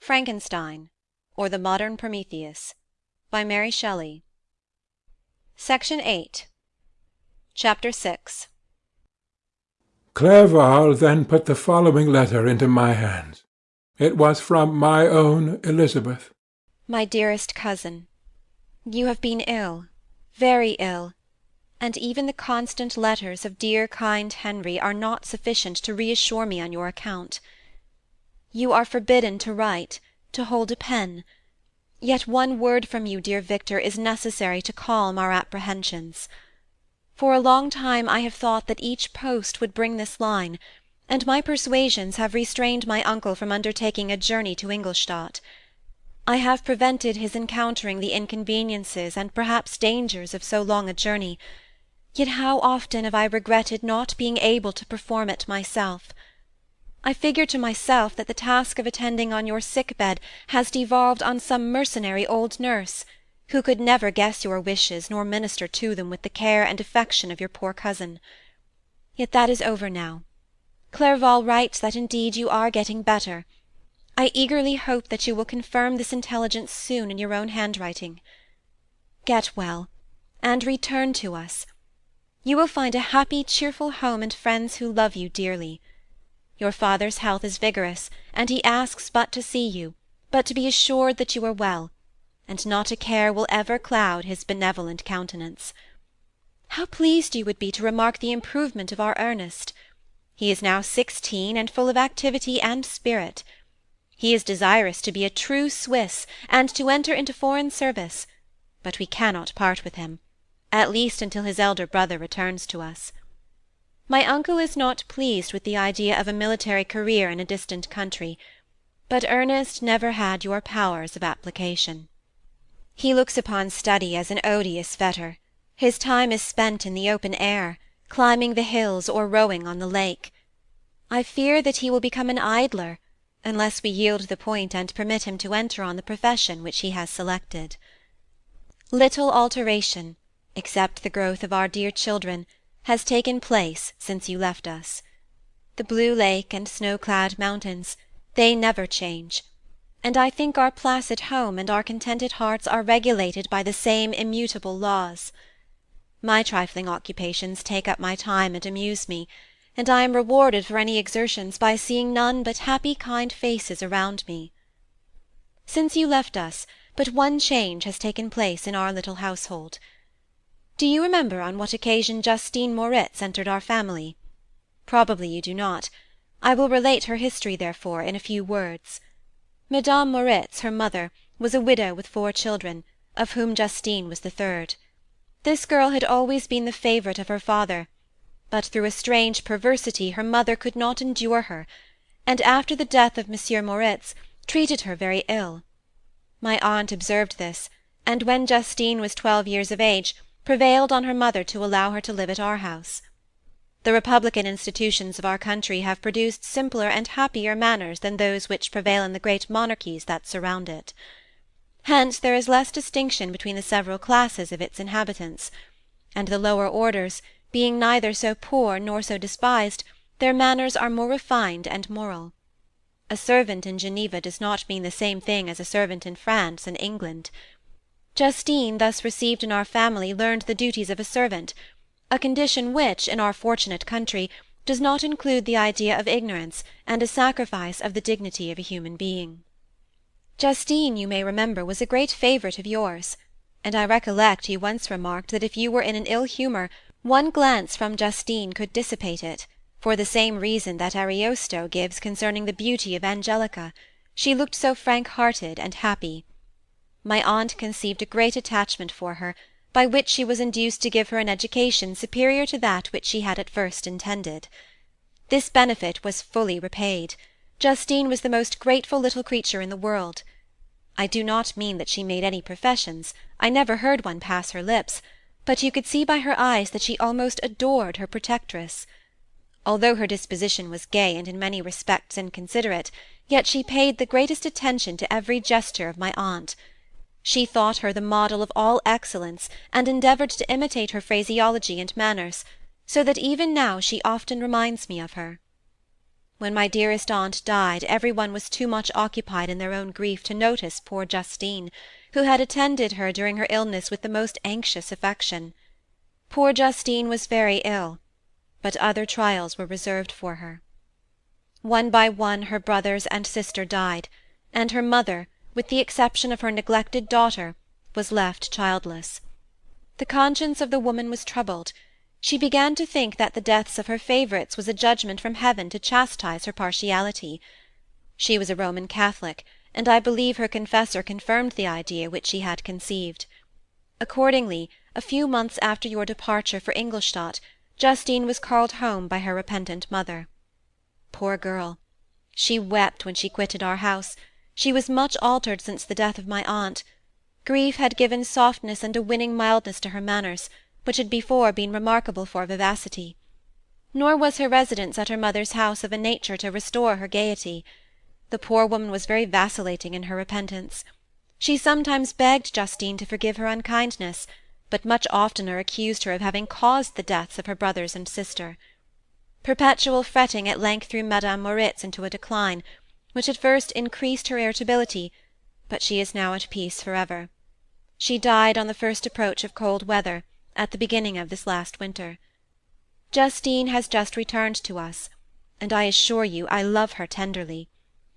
FRANKENSTEIN, or the Modern Prometheus, by Mary Shelley. Section 8. Chapter 6. Clerval then put the following letter into my hands. It was from my own Elizabeth. My dearest cousin, you have been ill, very ill, and even the constant letters of dear kind Henry are not sufficient to reassure me on your account. You are forbidden to write, to hold a pen, yet one word from you, dear Victor, is necessary to calm our apprehensions. For a long time I have thought that each post would bring this line, and my persuasions have restrained my uncle from undertaking a journey to Ingolstadt. I have prevented his encountering the inconveniences and perhaps dangers of so long a journey, yet how often have I regretted not being able to perform it myself. I figure to myself that the task of attending on your sick-bed has devolved on some mercenary old nurse, who could never guess your wishes nor minister to them with the care and affection of your poor cousin. Yet that is over now. Clerval writes that indeed you are getting better. I eagerly hope that you will confirm this intelligence soon in your own handwriting. Get well, and return to us. You will find a happy, cheerful home and friends who love you dearly. Your father's health is vigorous, and he asks but to see you, but to be assured that you are well, and not a care will ever cloud his benevolent countenance. How pleased you would be to remark the improvement of our Ernest! He is now 16 and full of activity and spirit. He is desirous to be a true Swiss and to enter into foreign service, but we cannot part with him, at least until his elder brother returns to us. My uncle is not pleased with the idea of a military career in a distant country, but Ernest never had your powers of application. He looks upon study as an odious fetter. His time is spent in the open air, climbing the hills or rowing on the lake. I fear that he will become an idler, unless we yield the point and permit him to enter on the profession which he has selected. Little alteration, except the growth of our dear children, has taken place since you left us. The blue lake and snow-clad mountains, they never change, and I think our placid home and our contented hearts are regulated by the same immutable laws. My trifling occupations take up my time and amuse me, and I am rewarded for any exertions by seeing none but happy kind faces around me. Since you left us, but one change has taken place in our little household. Do you remember on what occasion Justine Moritz entered our family? Probably you do not. I will relate her history, therefore, in a few words. Madame Moritz, her mother, was a widow with 4 children, of whom Justine was the 3rd. This girl had always been the favourite of her father, but through a strange perversity her mother could not endure her, and after the death of Monsieur Moritz, treated her very ill. My aunt observed this, and when Justine was 12 years of age, prevailed on her mother to allow her to live at our house. The republican institutions of our country have produced simpler and happier manners than those which prevail in the great monarchies that surround it. Hence there is less distinction between the several classes of its inhabitants, and the lower orders, being neither so poor nor so despised, their manners are more refined and moral. A servant in Geneva does not mean the same thing as a servant in France and England. Justine, thus received in our family, learned the duties of a servant, a condition which, in our fortunate country, does not include the idea of ignorance and a sacrifice of the dignity of a human being. Justine, you may remember, was a great favourite of yours, and I recollect you once remarked that if you were in an ill humour, one glance from Justine could dissipate it, for the same reason that Ariosto gives concerning the beauty of Angelica. She looked so frank-hearted and happy. My aunt conceived a great attachment for her, by which she was induced to give her an education superior to that which she had at first intended. This benefit was fully repaid. Justine was the most grateful little creature in the world. I do not mean that she made any professions, I never heard one pass her lips, but you could see by her eyes that she almost adored her protectress. Although her disposition was gay and in many respects inconsiderate, yet she paid the greatest attention to every gesture of my aunt. She thought her the model of all excellence, and endeavoured to imitate her phraseology and manners, so that even now she often reminds me of her. When my dearest aunt died, every one was too much occupied in their own grief to notice poor Justine, who had attended her during her illness with the most anxious affection. Poor Justine was very ill, but other trials were reserved for her. One by one her brothers and sister died, and her mother, with the exception of her neglected daughter, was left childless. The conscience of the woman was troubled. She began to think that the deaths of her favourites was a judgment from heaven to chastise her partiality. She was a Roman Catholic, and I believe her confessor confirmed the idea which she had conceived. Accordingly, a few months after your departure for Ingolstadt, Justine was called home by her repentant mother. Poor girl! She wept when she quitted our house. She was much altered since the death of my aunt. Grief had given softness and a winning mildness to her manners, which had before been remarkable for vivacity. Nor was her residence at her mother's house of a nature to restore her gaiety. The poor woman was very vacillating in her repentance. She sometimes begged Justine to forgive her unkindness, but much oftener accused her of having caused the deaths of her brothers and sister. Perpetual fretting at length threw Madame Moritz into a decline, which at first increased her irritability, but she is now at peace for ever. She died on the first approach of cold weather, at the beginning of this last winter. Justine has just returned to us, and I assure you I love her tenderly.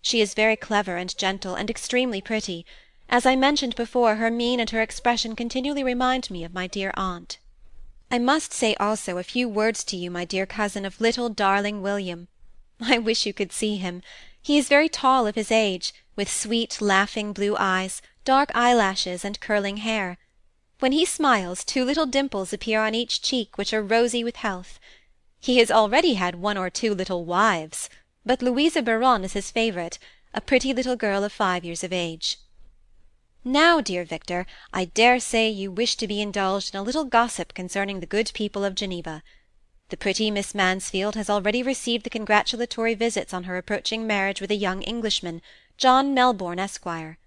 She is very clever and gentle, and extremely pretty. As I mentioned before, her mien and her expression continually remind me of my dear aunt. I must say also a few words to you, my dear cousin, of little darling William. I wish you could see him. He is very tall of his age, with sweet, laughing blue eyes, dark eyelashes, and curling hair. When he smiles, 2 little dimples appear on each cheek, which are rosy with health. He has already had 1 or 2 little wives, but Louisa Biron is his favourite, a pretty little girl of 5 years of age. Now, dear Victor, I dare say you wish to be indulged in a little gossip concerning the good people of Geneva. The pretty Miss Mansfield has already received the congratulatory visits on her approaching marriage with a young Englishman, John Melbourne, Esquire.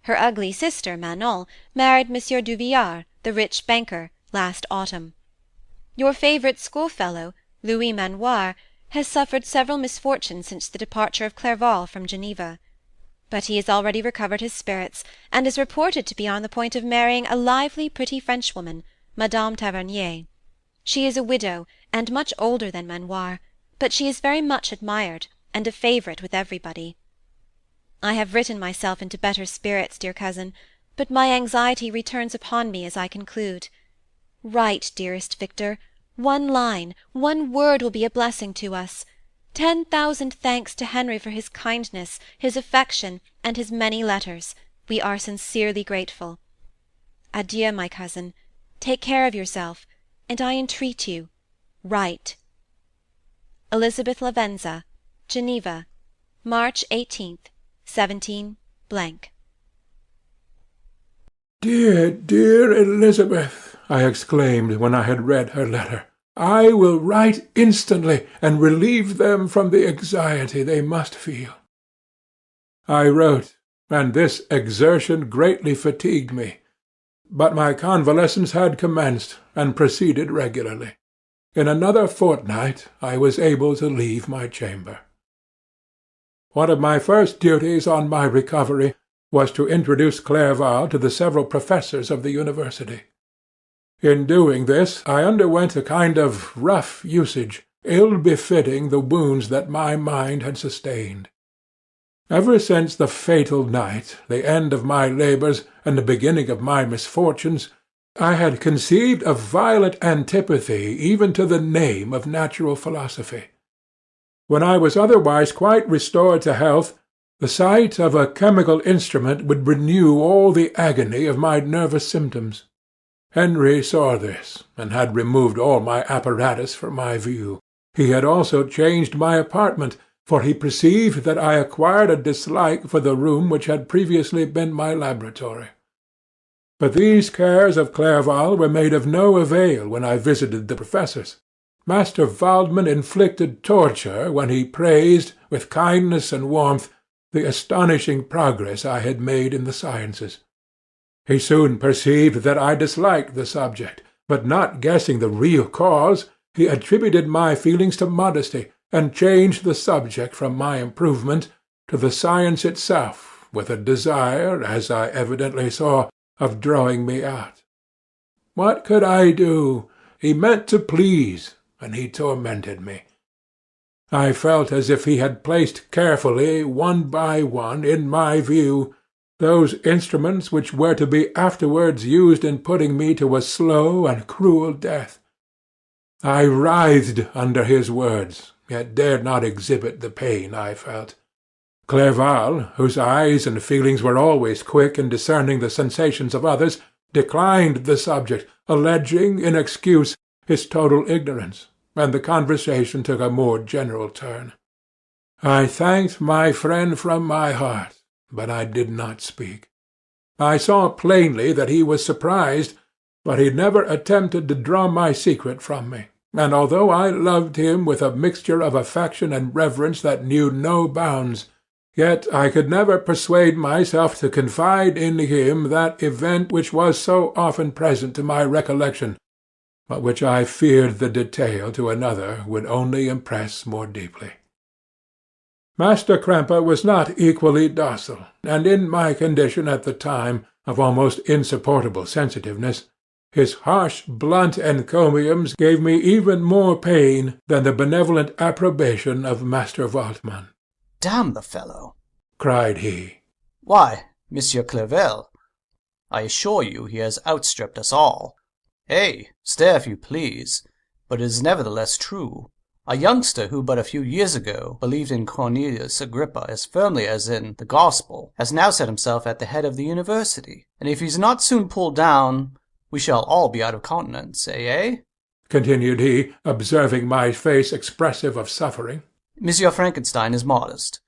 Her ugly sister, Manon, married Monsieur Duvillard, the rich banker, last autumn. Your favourite schoolfellow, Louis Manoir, has suffered several misfortunes since the departure of Clerval from Geneva. But he has already recovered his spirits, and is reported to be on the point of marrying a lively, pretty Frenchwoman, Madame Tavernier. She is a widow, and much older than Manoir, but she is very much admired, and a favourite with everybody. I have written myself into better spirits, dear cousin, but my anxiety returns upon me as I conclude. Write, dearest Victor. 1 line, 1 word will be a blessing to us. 10,000 thanks to Henry for his kindness, his affection, and his many letters. We are sincerely grateful. Adieu, my cousin. Take care of yourself, and I entreat you, write. Elizabeth Lavenza, Geneva, March 18th, 17 . "Dear, dear Elizabeth," I exclaimed when I had read her letter, "I will write instantly, and relieve them from the anxiety they must feel." I wrote, and this exertion greatly fatigued me, but my convalescence had commenced, and proceeded regularly. In another fortnight I was able to leave my chamber. One of my first duties on my recovery was to introduce Clerval to the several professors of the university. In doing this I underwent a kind of rough usage, ill befitting the wounds that my mind had sustained. Ever since the fatal night, the end of my labours, and the beginning of my misfortunes, I had conceived a violent antipathy even to the name of natural philosophy. When I was otherwise quite restored to health, the sight of a chemical instrument would renew all the agony of my nervous symptoms. Henry saw this, and had removed all my apparatus from my view. He had also changed my apartment, for he perceived that I acquired a dislike for the room which had previously been my laboratory. But these cares of Clerval were made of no avail when I visited the professors. Master Waldman inflicted torture when he praised, with kindness and warmth, the astonishing progress I had made in the sciences. He soon perceived that I disliked the subject, but not guessing the real cause, he attributed my feelings to modesty, and changed the subject from my improvement to the science itself, with a desire, as I evidently saw, of drawing me out. What could I do? He meant to please, and he tormented me. I felt as if he had placed carefully, one by one, in my view, those instruments which were to be afterwards used in putting me to a slow and cruel death. I writhed under his words, yet dared not exhibit the pain I felt. Clerval, whose eyes and feelings were always quick in discerning the sensations of others, declined the subject, alleging, in excuse, his total ignorance, and the conversation took a more general turn. I thanked my friend from my heart, but I did not speak. I saw plainly that he was surprised, but he never attempted to draw my secret from me, and although I loved him with a mixture of affection and reverence that knew no bounds, yet I could never persuade myself to confide in him that event which was so often present to my recollection, but which I feared the detail to another would only impress more deeply. Master Krempe was not equally docile, and in my condition at the time of almost insupportable sensitiveness, his harsh, blunt encomiums gave me even more pain than the benevolent approbation of Master Waldmann. "Damn the fellow!" cried he. "Why, Monsieur Clerval, I assure you he has outstripped us all. Stare if you please, but it is nevertheless true. A youngster who but a few years ago believed in Cornelius Agrippa as firmly as in the Gospel has now set himself at the head of the university, and if he's not soon pulled down, we shall all be out of countenance, continued he, observing my face expressive of suffering. Monsieur Frankenstein is modest,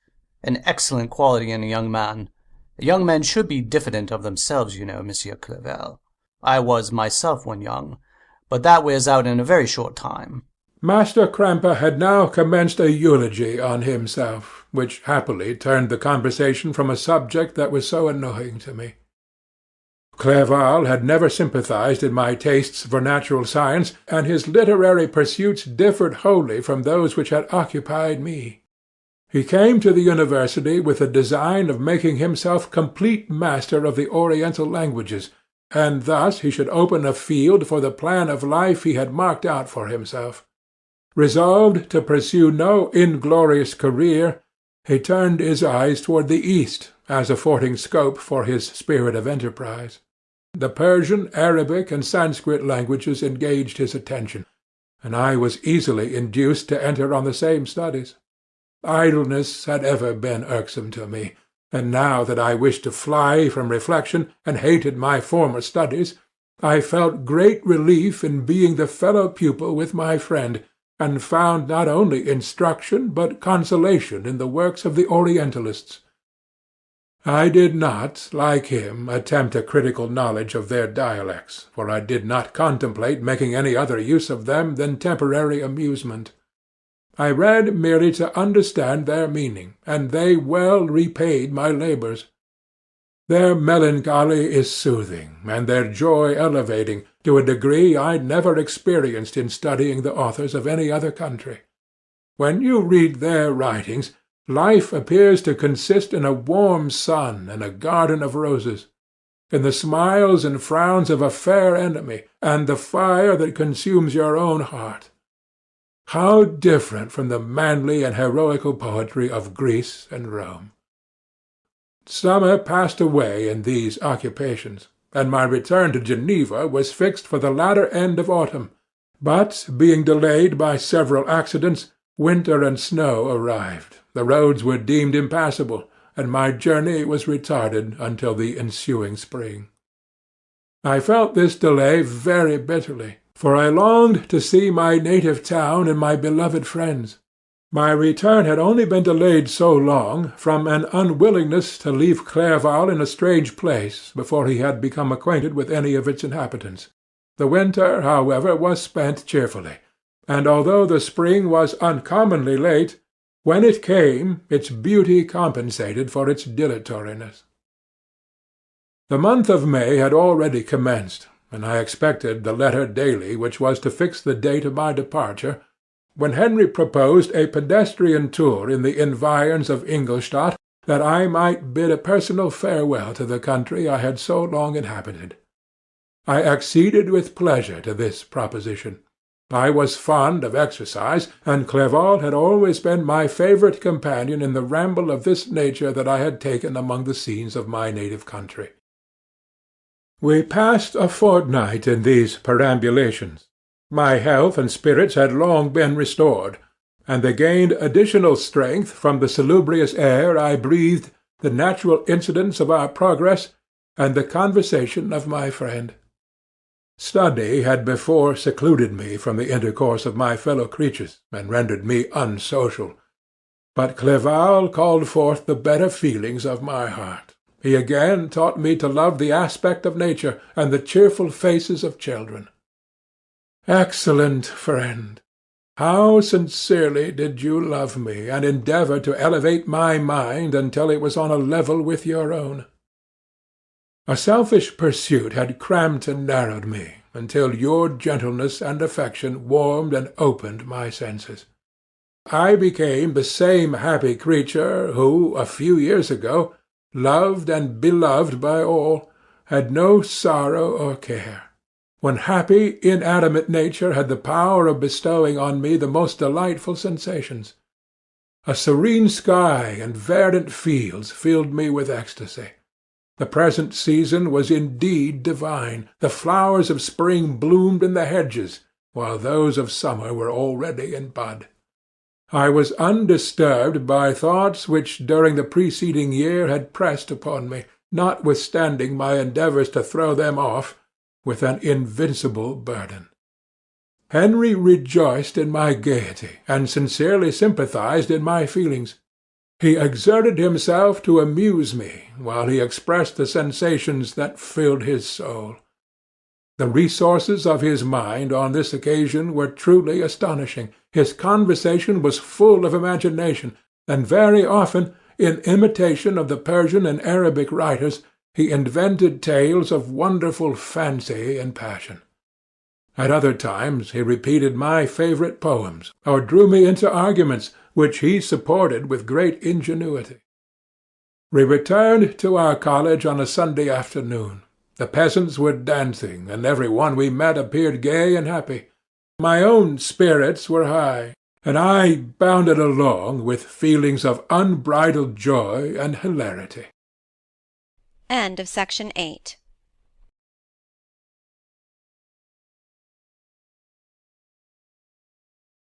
an excellent quality in a young man. Young men should be diffident of themselves, you know, Monsieur Clerval. I was myself when young, but that wears out in a very short time." Master Krempe had now commenced a eulogy on himself, which happily turned the conversation from a subject that was so annoying to me. Clerval had never sympathized in my tastes for natural science, and his literary pursuits differed wholly from those which had occupied me. He came to the university with the design of making himself complete master of the Oriental languages, and thus he should open a field for the plan of life he had marked out for himself. Resolved to pursue no inglorious career, he turned his eyes toward the East as affording scope for his spirit of enterprise. The Persian, Arabic, and Sanskrit languages engaged his attention, and I was easily induced to enter on the same studies. Idleness had ever been irksome to me, and now that I wished to fly from reflection and hated my former studies, I felt great relief in being the fellow-pupil with my friend, and found not only instruction but consolation in the works of the Orientalists. I did not, like him, attempt a critical knowledge of their dialects, for I did not contemplate making any other use of them than temporary amusement. I read merely to understand their meaning, and they well repaid my labours. Their melancholy is soothing, and their joy elevating, to a degree I never experienced in studying the authors of any other country. When you read their writings, life appears to consist in a warm sun and a garden of roses, in the smiles and frowns of a fair enemy, and the fire that consumes your own heart. How different from the manly and heroical poetry of Greece and Rome! Summer passed away in these occupations, and my return to Geneva was fixed for the latter end of autumn, but, being delayed by several accidents, winter and snow arrived, the roads were deemed impassable, and my journey was retarded until the ensuing spring. I felt this delay very bitterly, for I longed to see my native town and my beloved friends. My return had only been delayed so long from an unwillingness to leave Clerval in a strange place before he had become acquainted with any of its inhabitants. The winter, however, was spent cheerfully, and although the spring was uncommonly late, when it came its beauty compensated for its dilatoriness. The month of May had already commenced, and I expected the letter daily which was to fix the date of my departure, when Henry proposed a pedestrian tour in the environs of Ingolstadt, that I might bid a personal farewell to the country I had so long inhabited. I acceded with pleasure to this proposition. I was fond of exercise, and Clerval had always been my favourite companion in the ramble of this nature that I had taken among the scenes of my native country. We passed a fortnight in these perambulations. My health and spirits had long been restored, and they gained additional strength from the salubrious air I breathed, the natural incidents of our progress, and the conversation of my friend. Study had before secluded me from the intercourse of my fellow-creatures, and rendered me unsocial. But Clerval called forth the better feelings of my heart. He again taught me to love the aspect of nature and the cheerful faces of children. Excellent friend! How sincerely did you love me, and endeavour to elevate my mind until it was on a level with your own! A selfish pursuit had cramped and narrowed me, until your gentleness and affection warmed and opened my senses. I became the same happy creature who, a few years ago, loved and beloved by all, had no sorrow or care, when happy, inanimate nature had the power of bestowing on me the most delightful sensations. A serene sky and verdant fields filled me with ecstasy. The present season was indeed divine. The flowers of spring bloomed in the hedges, while those of summer were already in bud. I was undisturbed by thoughts which during the preceding year had pressed upon me, notwithstanding my endeavours to throw them off, with an invincible burden. Henry rejoiced in my gaiety, and sincerely sympathized in my feelings. He exerted himself to amuse me, while he expressed the sensations that filled his soul. The resources of his mind on this occasion were truly astonishing. His conversation was full of imagination, and very often, in imitation of the Persian and Arabic writers, he invented tales of wonderful fancy and passion. At other times he repeated my favourite poems, or drew me into arguments, which he supported with great ingenuity. We returned to our college on a Sunday afternoon. The peasants were dancing, and every one we met appeared gay and happy. My own spirits were high, and I bounded along with feelings of unbridled joy and hilarity. End of Section 8.